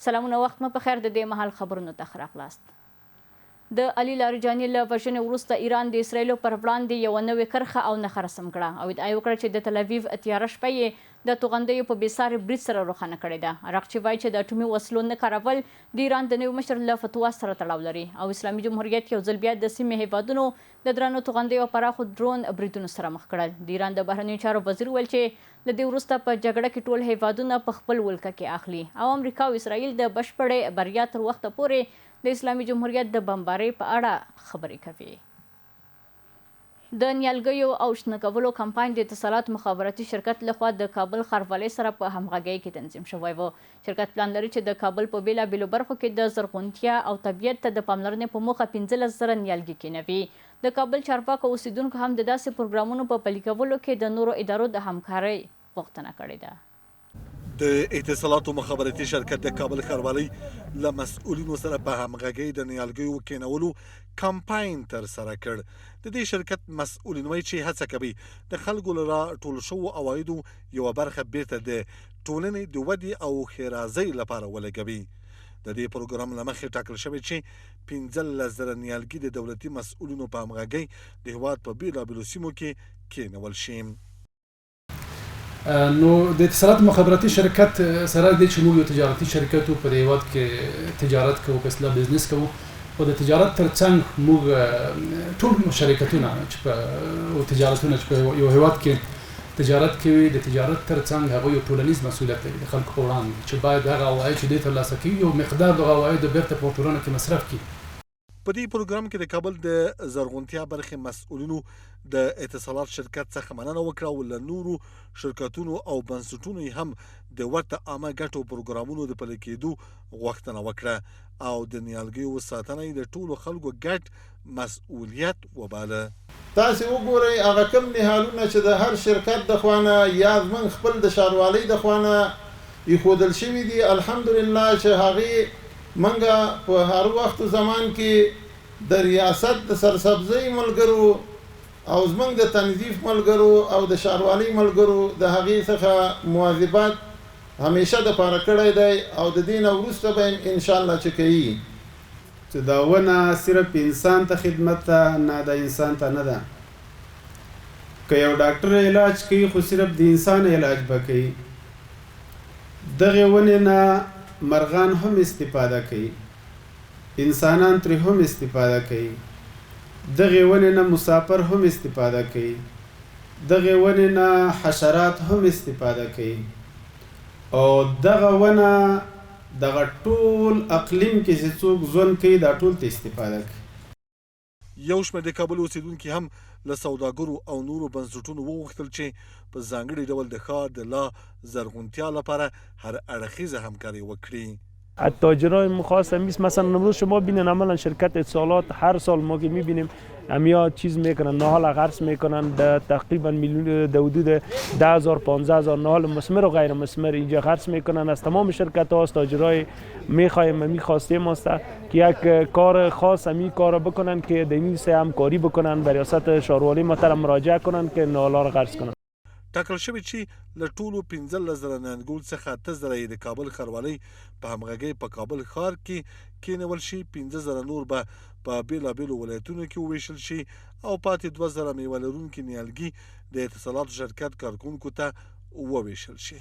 سلامونه وخت مو په خیر. د دې مهال خبرونو ته ښه راغلاست. د علي لاریجاني له وژنې وروسته ایران د اسرایلو پر وړاندې یوه نوې کرښه او نښه رسم کړه او ادعا یې وکړه چې د تل اویو تیاره شپه یې د توغندیو په بېساري برید سره روښانه کړې ده. عراقچي وایي چې د اټومي وسلو نه کارول د ایران د نوي مشر له فتوا سره تړاو لري او اسلامي جمهوریت یو ځل بیا د سیمې هیوادونو د درنو توغندیو او پراخو ډرون بریدونو سره مخ کړل. د ایران د بهرنیو چارو وزیر ویل چې له دې وروسته په جګړه کې ټول هیوادونه په خپل ولکه کې اخلي او امریکا او اسرائیل د بشپړې بریا تر وخته پورې د اسلامي جمهوریت د بمبارۍ په اړه خبرې کوي. د نیالګیو او شنه کولو کمپاین د اتصالات مخابراتي شرکت لخوا د کابل ښاروالۍ سره په همغږۍ کې تنظیم شوی و. شرکت پلان لري چې د کابل په بیلابیلو برخو کې د زرغونتیا او طبیعت ته د پاملرنې په موخه 15,000 نیالګي کینوي. د کابل چارپاکو اوسیدونکو هم د داسې پروګرامونو په پلي کولو کې د نورو ادارو د همکارۍ غوښتنه کړې ده. د اتصالاتو مخابراتي شرکت د کابل ښاروالۍ له مسؤلینو سره په همغږۍ د نیالګیو کینولو کمپاین ترسره کړ. د دې شرکت مسؤلین وایي چې هڅه کوي د خلکو له راټول شوو عوایدو یوه برخه بیرته د ټولنې د ودې او ښېرازۍ لپاره ولګوي. د دې پروګرام له مخې ټاکل شوی چې 15,000 نیالګي د دولتي مسؤلینو په همغږۍ د هېواد په بېلابېلو سیمو کې کینول شي. نو د اتصالات مخابراتي شرکت سره د چې موږ یو تجارتي شرکت په دې هېواد کې تجارت کوو، په اصطلاح بزنس کوو او د تجارت ترڅنګ موږ ټول شرکتونه چې په تجارتونه چې په یو هېواد کې تجارت کوي د تجارت ترڅنګ هغوی یو ټولنیز مسؤلیت لري د خلکو په وړاندې چې باید هغه عواید چې دوی ترلاسه کوي یو مقدار د عوایدو بیرته په ټولنه کې مصرف کړي. په دې پروګرام کې د کابل د زرغونتیا برخې مسؤلینو د اتصالات شرکت څخه مننه وکړه او له نورو شرکتونو او بنسټونو یې هم د ورته عامه ګټو پروګرامونو د پلي کېدو غوښتنه وکړه او د نیالګیو ساتنه یې د ټولو خلکو ګډ مسؤلیت وباله. تاسې وګورئ هغه کوم نهالونه چې د هر شرکت د خوانه یا زموږ خپل د ښاروالۍ د خوانه ایښودل شوي دي، الحمدلله چې هغې منګه په هر وخت زمان کې د ریاست د سرسبزۍ ملګرو او زموږ د تنظیف ملګرو او د ښاروالۍ ملګرو د هغې څخه مواظبت همیشه د پاره کړی دی او د دې نه وروسته به یې انشاءالله چې کوي چې دا ونه صرف انسان ته خدمت ته نه د انسان ته نه ده. که یو ډاکټر علاج کوي خو صرف د انسان علاج به کوي. دغې ونې نه مرغان هم استفاده کوي، انسانان ترې هم استفاده کوي. دغې ونې نه مسافر هم استفاده کوي، دغې ونې نه حشرات هم استفاده کوي او دغه ونه دغه ټول اقلیم کې چې څوک ژوند کوي دا ټول ته استفاده کوي. یو شمېر د کابل اوسیدونکي هم له سوداګرو او نورو بنسټونو وغوښتل چې په ځانګړي ډول د ښار د لا زرغونتیا لپاره هر اړخیزه همکاري وکړي. تاجرای مخاص هم مثلا امروز شما بینین عملا شرکت اتصالات هر سال ما که میبینیم همیا چیز میکنن، نهال غرس میکنن تقریبا میلیون در حدود 10,000 15,000 نهال مثمر و غیر مثمر اینجا غرس میکنن. از تمام شرکت ها از تاجرای میخواستیم است که یک کار خاص همی کار بکنن که در این سه همکاری بکنن، به ریاست ښاروالۍ محترم مراجعه کنن که نهال ها غرس کنن. ټاکل شوی چې له ټولو 15,000 نیالګیو څخه 8,000 یې د کابل ښاروالۍ په همغږۍ په کابل ښار کې کینول شي، 15,000 نور به په بېلابېلو ولایتونو کې وویشل شي او پاتې 2,000 میوه لرونکي نیالګي د اتصالاتو شرکت کارکوونکو ته وویشل شي.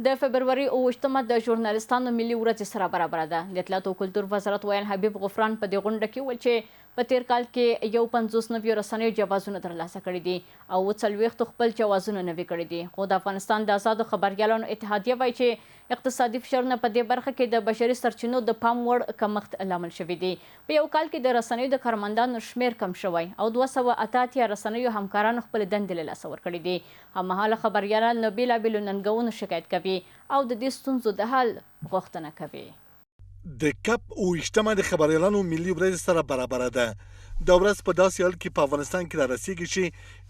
د فبروري 28مه د ژورنالستانو ملي ورځ سره برابره ده. د اطلاعات او کلتور وزارت ویان حبیب غفران په دې غونډه کې وویل چې په تیر کال کې 50 نوي رسنیو جوازونه ترلاسه کړي دي او 40 خپل جوازونه نوي کړي دي. خو د افغانستان د آزادو خبریالانو اتحادیه وایي چې اقتصادي فشارونه په دې برخه کې د بشري سرچینو د پام وړ کمښت لامل شوي دي. په یو کال کې د رسنیو د کارمندانو شمیر کم شوی او 288 رسنیو همکارانو خپل دندې له لاسه ورکړي دي. هممهاله خبریالان له بېلابېلو ننګونو شکایت کوي او د دې ستونزو د حل غوښتنه کوي. د کپ 28مه د خبریالانو ملي ورځ سره برابره ده. دا ورځ په داسې حال کې په افغانستان کې رارسېږي چې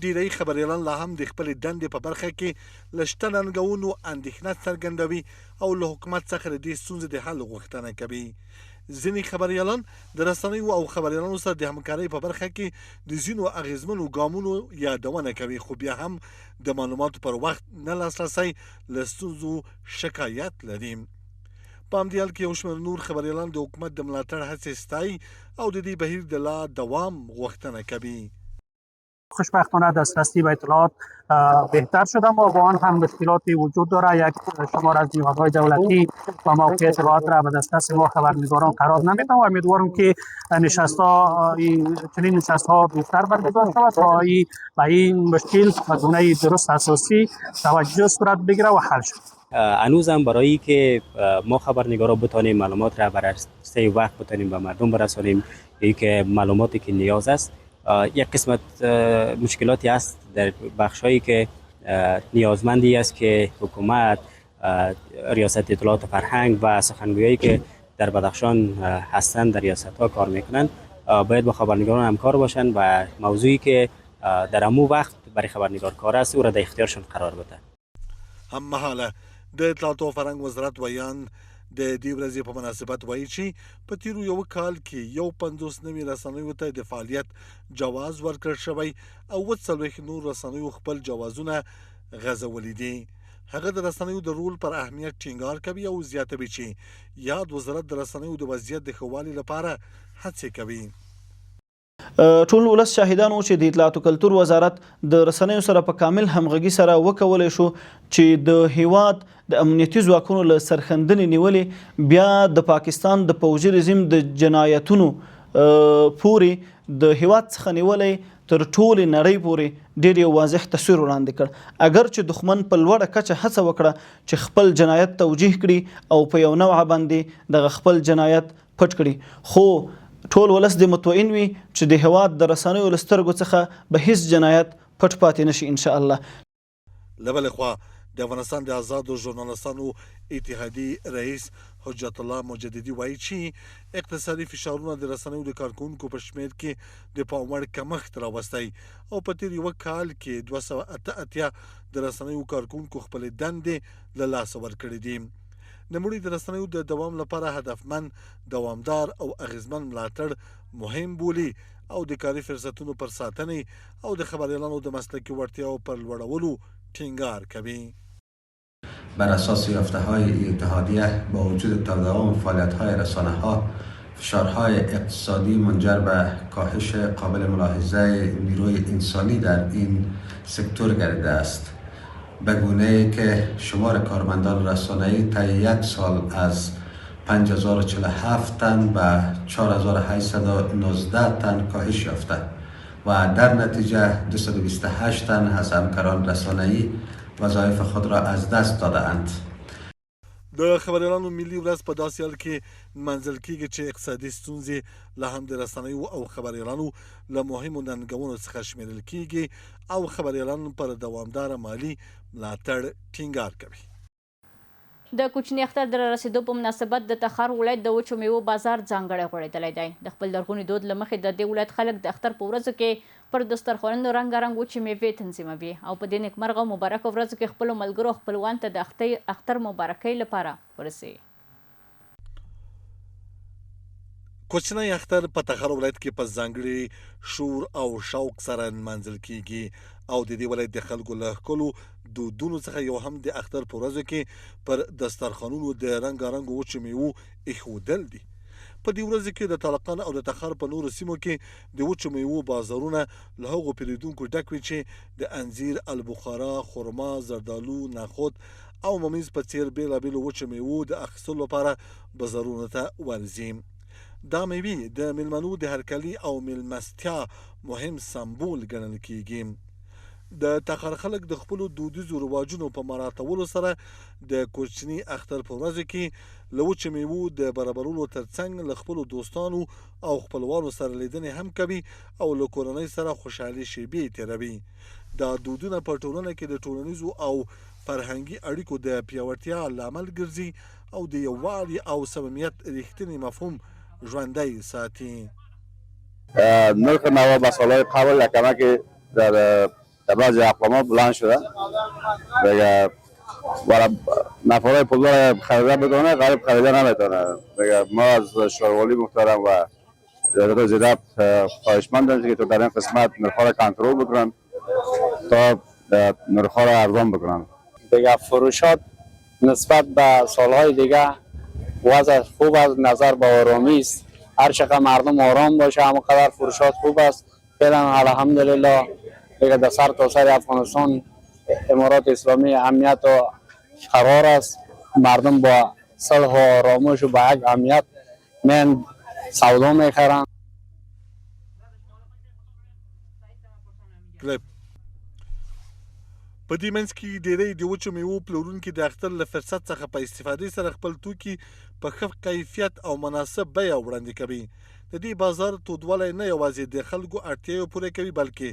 ډېری خبریالان لا هم د خپلې دندې په برخه کې له شته ننګونو اندېښنه څرګندوي او له حکومت څخه د دې ستونزې د حل غوښتنه کوي. ځینې خبریالان د رسنیو او خبریالانو سره د همکارۍ په برخه کې د ځینو اغیزمنو ګامونو یادونه کوي، خو بیا هم د معلوماتو پر وخت نه لاسرسی له ستونزو شکایت لري. په همدې حال کې یو شمېر نور خبریالان د حکومت د ملاتړ هڅې ستایي او د دې بهیر د لا دوام غوښتنه کوي. خوشبختانه دسترسی به اطلاعات بهتر شده، ما با آن هم مشکلاتی وجود داره. یک شمار از نیازهای دولتی و موقع اطلاعات را به دسترس ما خبرنگاران قرار نمیده و امیدوارم که چنین نشست‌ها بیشتر برگزار شود تا به این مشکل به گونه درست اساسی توجه صورت بگیره و حل شود. هنوز هم برای که ما خبرنگارا بتانیم معلومات را بر اساس وقت بتانیم به مردم برسانیم، ای که معلوماتی که نیاز است، یک قسمت مشکلاتی است در بخشایی که نیازمندی است که حکومت، ریاست اطلاعات و فرهنگ و سخنگویایی که در بدخشان هستند در ریاست‌ها کار میکنند باید با خبرنگاران همکار باشند و موضوعی که در امو وقت برای خبرنگار کار است او را در اختیارشون قرار بده. هم مهاله د اطلاعات او فرهنګ وزارت ویان د دې ورځې په مناسبت وایي چې په تیرو یو کال کې 50 نوي رسنیو ته د فعالیت جواز ورکړل شوی او 40 نور رسنیو خپل جوازونه غځولي دي. هغه د رسنیو د رول پر اهمیت ټینګار کوي او زیاتوي چې یاد وزارت د رسنیو د وضعیت د ښه والي لپاره هڅې کوي. ټول ولس شاهدان وو چې د اطلاعات او کلتور وزارت د رسنیو سره په کامل همغږي سره وکولای شو چې د هیواد د امنیتي ځواکونو له سرښندنې نیولې بیا د پاکستان د پوځي رژیم د جنایتونو پورې د هیواد څخه نیولې تر ټولې نړۍ پورې ډېر یو واضح تصویر وړاندې کړ. اگر چې دښمن په لوړه کچه هڅه وکړه چې خپل جنایت توجیه کړي او په یو نوعه باندې دغه خپل جنایت پټ کړي، خو ټول ولس د مطمئن وي چې د هیواد د رسنیو له سترګو څخه به هیڅ جنایت پټ پاتې نشي ان شاء الله. له بلې خوا د افغانستان د آزادو ژورنالستانو اتحادیې رئیس حجت الله مجددي وایي چې اقتصادي فشارونه د رسنیو د کارکونکو په شمېر کې د پام وړ کمښت راوستی او په تېر یوه کال کې 288 د رسنیو کارکونکو خپلې دندې له لاسه ورکړې دي. نوموړي د رسنیو د دوام لپاره هدفمند، دوامدار او اغیزمن ملاتړ مهم بولي او د کاري فرصتونو پر ساتنې او د خبریالانو د مسلکي وړتیاو پر لوړولو ټینګار کوي. بر اساس یافته‌های اتحادیه با وجود تداوم فعالیت‌های رسانه‌ها، فشارهای اقتصادی منجر به کاهش قابل ملاحظه نیروی انسانی در این سکتور گردیده است، به گونه‌ای که شمار کارمندان رسانه‌ای طی یک سال از 5047 تن به 4819 تن کاهش یافته و در نتیجه 228 تن از همکاران رسانه‌ای وظایف خود را از دست داده اند. د خبریالانو ملي ورځ په داسې حال کې منځل کیږي چې اقتصادي ستونزې لا هم د رسنیو او خبریالانو له مهمو ننګونو څخه شمیرل کیږي او خبریالانو پر دوامداره مالی ملاتړ ټینګار کوي. د کوچني اختر د رسیدو په مناسبت د تخار ولایت د وچو میوو بازار ځانګړی غوړېدلی دی. د خپل لرغوني دود له مخې د دې ولایت خلک د اختر په ورځو کې پر دسترخوانونو رنګارنګ وچې میوې تنظیموي او په دې نیکمرغه او مبارکو ورځو کې خپلو ملګرو او خپلوانو ته د اختر مبارکۍ لپاره ورسوي. کوچنی اختر په تخار ولایت کې په ځانګړي شور او شوق سره نمانځل کیږي او د دې ولایت د خلکو له ښکلو دودونو څخه یو هم د اختر په ورځو کې پر دسترخوانونو د رنګارنګو وچو میوو ایښودل دي. په دې ورځو کې د طالقان او د تخار په نورو سیمو کې د وچو میوو بازارونه له هغو پیرودونکو ډک وي چې د انځیر، البخارا، خرما، زردالو، نخود او ممیز په څیر بېلابېلو وچو میوو د اخیستلو لپاره بازارونو ته ورځي. دا میوې د میلمنو د هرکلي او میلمستیا مهم سمبول ګڼل کیږي. د تخار خلک د خپلو دودیزو رواجونو په مراعاتولو سره د کوچني اختر په ورځو کې له وچو میوو د برابرولو ترڅنګ له خپلو دوستانو او خپلوانو سره لیدنې هم کوي او له کورنۍ سره خوشحالي شیبې تېروي. دا دودونه په ټولنه کې د ټولنیزو او فرهنګي اړیکو د پیاوړتیا لامل ګرځي او د یووالي او صمیمیت رښتینی مفهوم ژوندی ساتي. نرخ نوا با سالهای قبل کمک در بعضی اقوام بلند شده دیگه برای نفرهای پولدار خریدن بتونه غریب خریدن نمیتونه دیگه. ما از شوروالی محترم و دولت زیده خواهشمندم که تو در این قسمت نرخ‌ها را کنترل بکنن تا نرخ‌ها را ارزان بکنن دیگه. فروشات نسبت به سالهای دیگه وضع خوب است، نظر به آرامی است. هر چقدر مردم آرام باشه همونقدر فروشات خوب است. فعلا الحمدلله دیگه در سر تا سر افغانستان امارات اسلامی امنیت و قرار است. مردم با صلح و آرامش و با یک امنیت من سودا میخرن. په دې منځ کې ډیری د وچو میوو پلورونکي د اختر له فرصت څخه په استفادې سره خپل توکي په ښه کیفیت او مناسب بیه وړاندې کوي. د دې بازار تودوالی نه یوازې د خلکو اړتیاوې پوره کوي بلکې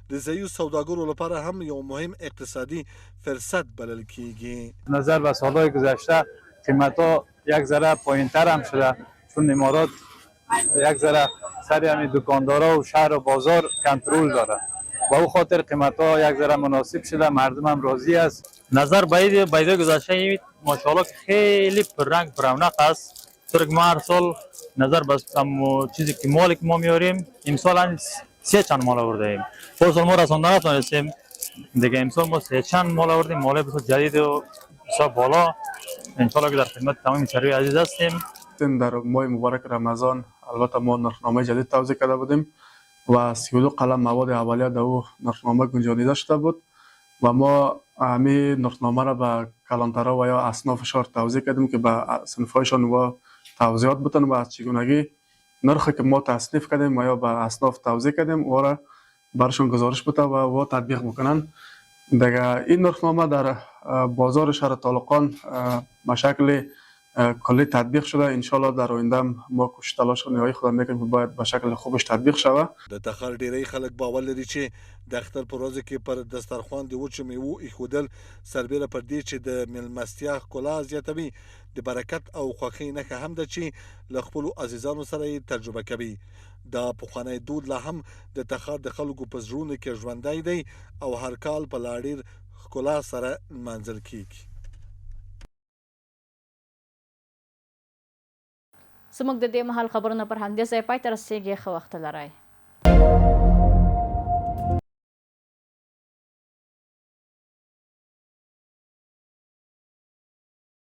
د ضعیفو سوداګرو لپاره هم یو مهم اقتصادي فرصت بلل کیږي. نظر به سالهای گذشته قیمت‌ها یک ذره پایین‌تر هم شده چون امارات یک ذره سر همین دکاندارا و شهر و بازار کنترل داره. با او خاطر قیمت‌ها یک ذره مناسب شده، مردم هم راضی است. نظر باید گذشته ماشاءالله خیلی پررنگ پررونق است. طور که ما هر سال نظر به چیزی که مالی که ما میاریم امسال هم 3 چند مال آورده ایم. پس سال ما رسانده نتونستیم دیگه امسال ما 3 چند مال آوردیم. مال بسیار جدید و بسیار بالا. انشالله که در خدمت تمام مشتری عزیز هستیم. در ماه مبارک رمضان البته ما نرخنامه جدید توزیع کرده بودیم و 32 قلم مواد اولیه در او نرخنامه گنجانیده شده بود و ما همین نرخنامه را به کلانترها و یا اصنافشان توزیع کردیم که به صنف‌هایشان و توضیحات بتن و از چگونگی نرخی که ما تصنیف کردیم و یا به اصناف توزیع کردیم و را برشون گزارش بده و تطبیق بکنن. دیگه این نرخنامه در بازار شهر طالقان به شکل کلی تطبیق شده. انشالله در آینده ما کوشش تلاش و نیای خود میکنیم که باید به شکل خوبش تطبیق شود. د تخار ډیری خلک باور لري چې د اختر په ورځو کې پر دسترخوان د وچو میوو ایښودل سربیره پر دې چې د میلمستیا ښکلا زیاتوي د برکت او خوښۍ نښه هم ده چې له خپلو عزیزانو سره یې تجربه کوي. دا پخوانی دود لا هم د تخار د خلکو په زړونو کې ژوندی دی او هر کال په لا ډېر ښکلا سره نمانځل کیږي. زموږ د دې مهال خبرونه پر همدې ځای پای ته رسېږي. ښه وخت لرئ.